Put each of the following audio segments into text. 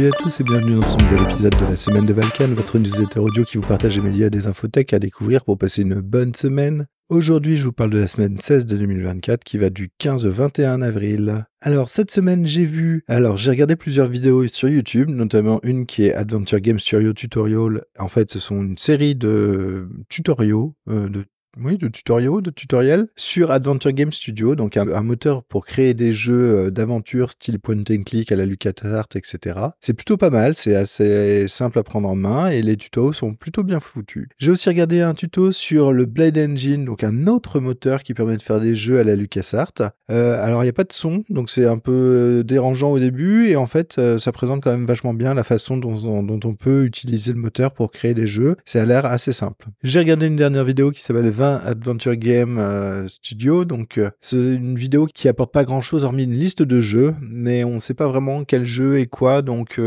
à tous et bienvenue dans ce nouvel épisode de la semaine de Valkan, votre newsletter audio qui vous partage les médias et des infotech à découvrir pour passer une bonne semaine. Aujourd'hui, je vous parle de la semaine 16 de 2024 qui va du 15 au 21 avril. Alors, cette semaine, j'ai regardé plusieurs vidéos sur YouTube, notamment une qui est Adventure Game Studio Tutorial. En fait, ce sont une série de tutoriaux, de tutoriels sur Adventure Game Studio, donc un moteur pour créer des jeux d'aventure style point and click à la LucasArts, etc. C'est plutôt pas mal, c'est assez simple à prendre en main et les tutos sont plutôt bien foutus. J'ai aussi regardé un tuto sur le Blade Engine, donc un autre moteur qui permet de faire des jeux à la LucasArts. Alors il n'y a pas de son, donc c'est un peu dérangeant au début et en fait ça présente quand même vachement bien la façon dont on peut utiliser le moteur pour créer des jeux. Ça a l'air assez simple. J'ai regardé une dernière vidéo qui s'appelle 20 Adventure Game Studio, donc c'est une vidéo qui apporte pas grand chose hormis une liste de jeux, mais on sait pas vraiment quel jeu et quoi, donc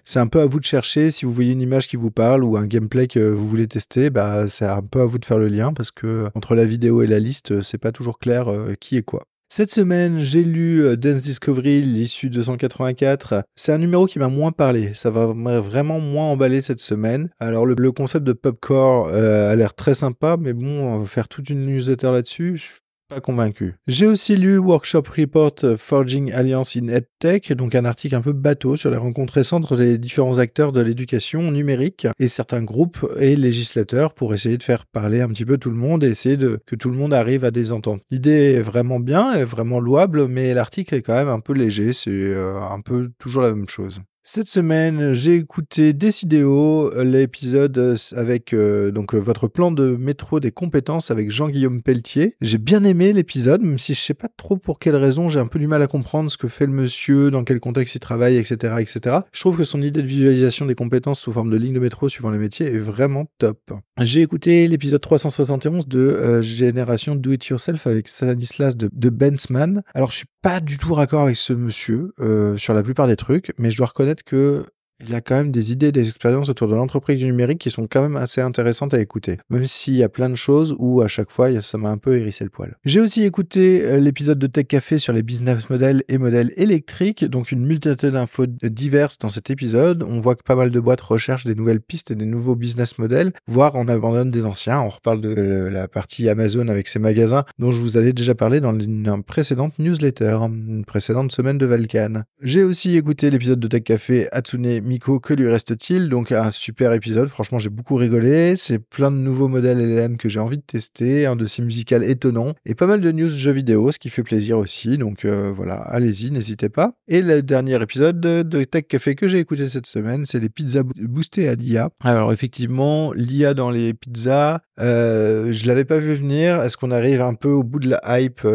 c'est un peu à vous de chercher. Si vous voyez une image qui vous parle ou un gameplay que vous voulez tester, c'est un peu à vous de faire le lien parce que entre la vidéo et la liste, c'est pas toujours clair qui est quoi. Cette semaine, j'ai lu Dance Discovery, l'issue 284. C'est un numéro qui m'a moins parlé. Ça va vraiment moins emballer cette semaine. Alors, le concept de Popcore a l'air très sympa, mais bon, on va faire toute une newsletter là-dessus. Je suis pas convaincu. J'ai aussi lu Workshop Report Forging Alliance in EdTech, donc un article un peu bateau sur les rencontres récentes entre les différents acteurs de l'éducation numérique et certains groupes et législateurs pour essayer de faire parler un petit peu tout le monde et essayer que tout le monde arrive à des ententes. L'idée est vraiment bien, est vraiment louable, mais l'article est quand même un peu léger, c'est un peu toujours la même chose. Cette semaine, j'ai écouté Décidéo, l'épisode avec votre plan de métro des compétences avec Jean-Guillaume Pelletier. J'ai bien aimé l'épisode, même si je sais pas trop pour quelle raison, j'ai un peu du mal à comprendre ce que fait le monsieur, dans quel contexte il travaille, etc., etc. Je trouve que son idée de visualisation des compétences sous forme de lignes de métro suivant les métiers est vraiment top. J'ai écouté l'épisode 371 de Génération Do It Yourself avec Stanislas de Bensman. Alors, je suis pas du tout raccord avec ce monsieur sur la plupart des trucs, mais je dois reconnaître que il y a quand même des idées, des expériences autour de l'entreprise du numérique qui sont quand même assez intéressantes à écouter. Même s'il y a plein de choses où à chaque fois ça m'a un peu hérissé le poil. J'ai aussi écouté l'épisode de Tech Café sur les business models et modèles électriques, donc une multitude d'infos diverses dans cet épisode. On voit que pas mal de boîtes recherchent des nouvelles pistes et des nouveaux business models, voire en abandonnent des anciens. On reparle de la partie Amazon avec ses magasins dont je vous avais déjà parlé dans une précédente newsletter, une précédente semaine de Valkan. J'ai aussi écouté l'épisode de Tech Café Hatsune Miku, que lui reste-t-il? Donc un super épisode, franchement j'ai beaucoup rigolé, c'est plein de nouveaux modèles LLM que j'ai envie de tester, un dossier musical étonnant, et pas mal de news jeux vidéo, ce qui fait plaisir aussi, donc voilà, allez-y, n'hésitez pas. Et le dernier épisode de Tech Café que j'ai écouté cette semaine, c'est les pizzas boostées à l'IA. Alors effectivement, l'IA dans les pizzas, je l'avais pas vu venir, est-ce qu'on arrive un peu au bout de la hype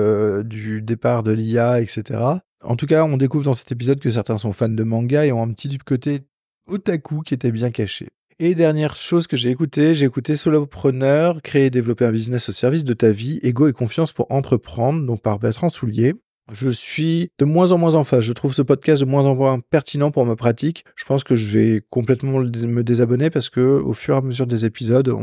du départ de l'IA, etc. En tout cas, on découvre dans cet épisode que certains sont fans de manga et ont un petit côté otaku qui était bien caché. Et dernière chose que j'ai écouté Solopreneur, créer et développer un business au service de ta vie, ego et confiance pour entreprendre, donc par Bertrand Soulier. Je suis de moins en moins en phase. Je trouve ce podcast de moins en moins pertinent pour ma pratique. Je pense que je vais complètement me désabonner parce que au fur et à mesure des épisodes,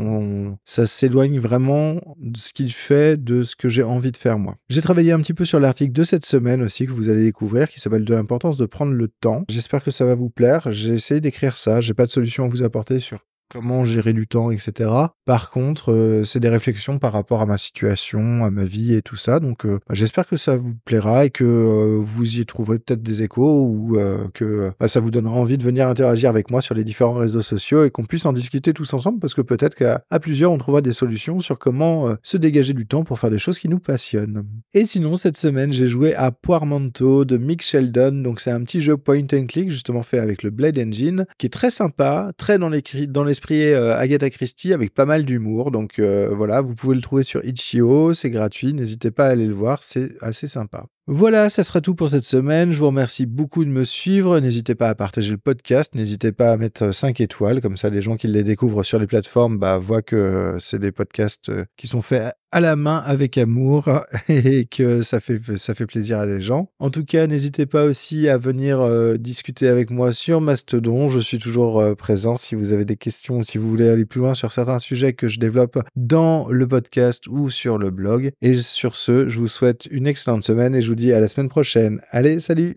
ça s'éloigne vraiment de ce qu'il fait, de ce que j'ai envie de faire moi. J'ai travaillé un petit peu sur l'article de cette semaine aussi que vous allez découvrir qui s'appelle de l'importance de prendre le temps. J'espère que ça va vous plaire. J'ai essayé d'écrire ça. J'ai pas de solution à vous apporter sur comment gérer du temps, etc. Par contre, c'est des réflexions par rapport à ma situation, à ma vie et tout ça. Donc, j'espère que ça vous plaira et que vous y trouverez peut-être des échos ou que ça vous donnera envie de venir interagir avec moi sur les différents réseaux sociaux et qu'on puisse en discuter tous ensemble parce que peut-être qu'à plusieurs, on trouvera des solutions sur comment se dégager du temps pour faire des choses qui nous passionnent. Et sinon, cette semaine, j'ai joué à Poirmanteau de Mick Sheldon. Donc, c'est un petit jeu point and click justement fait avec le Blade Engine qui est très sympa, très dans l'esprit Agatha Christie avec pas mal d'humour. Donc voilà, vous pouvez le trouver sur Itch.io, c'est gratuit, n'hésitez pas à aller le voir, c'est assez sympa. Voilà, ça sera tout pour cette semaine. Je vous remercie beaucoup de me suivre. N'hésitez pas à partager le podcast. N'hésitez pas à mettre 5 étoiles. Comme ça, les gens qui les découvrent sur les plateformes voient que c'est des podcasts qui sont faits à la main avec amour et que ça fait plaisir à des gens. En tout cas, n'hésitez pas aussi à venir discuter avec moi sur Mastodon. Je suis toujours présent si vous avez des questions ou si vous voulez aller plus loin sur certains sujets que je développe dans le podcast ou sur le blog. Et sur ce, je vous souhaite une excellente semaine et je vous dis à la semaine prochaine. Allez, salut!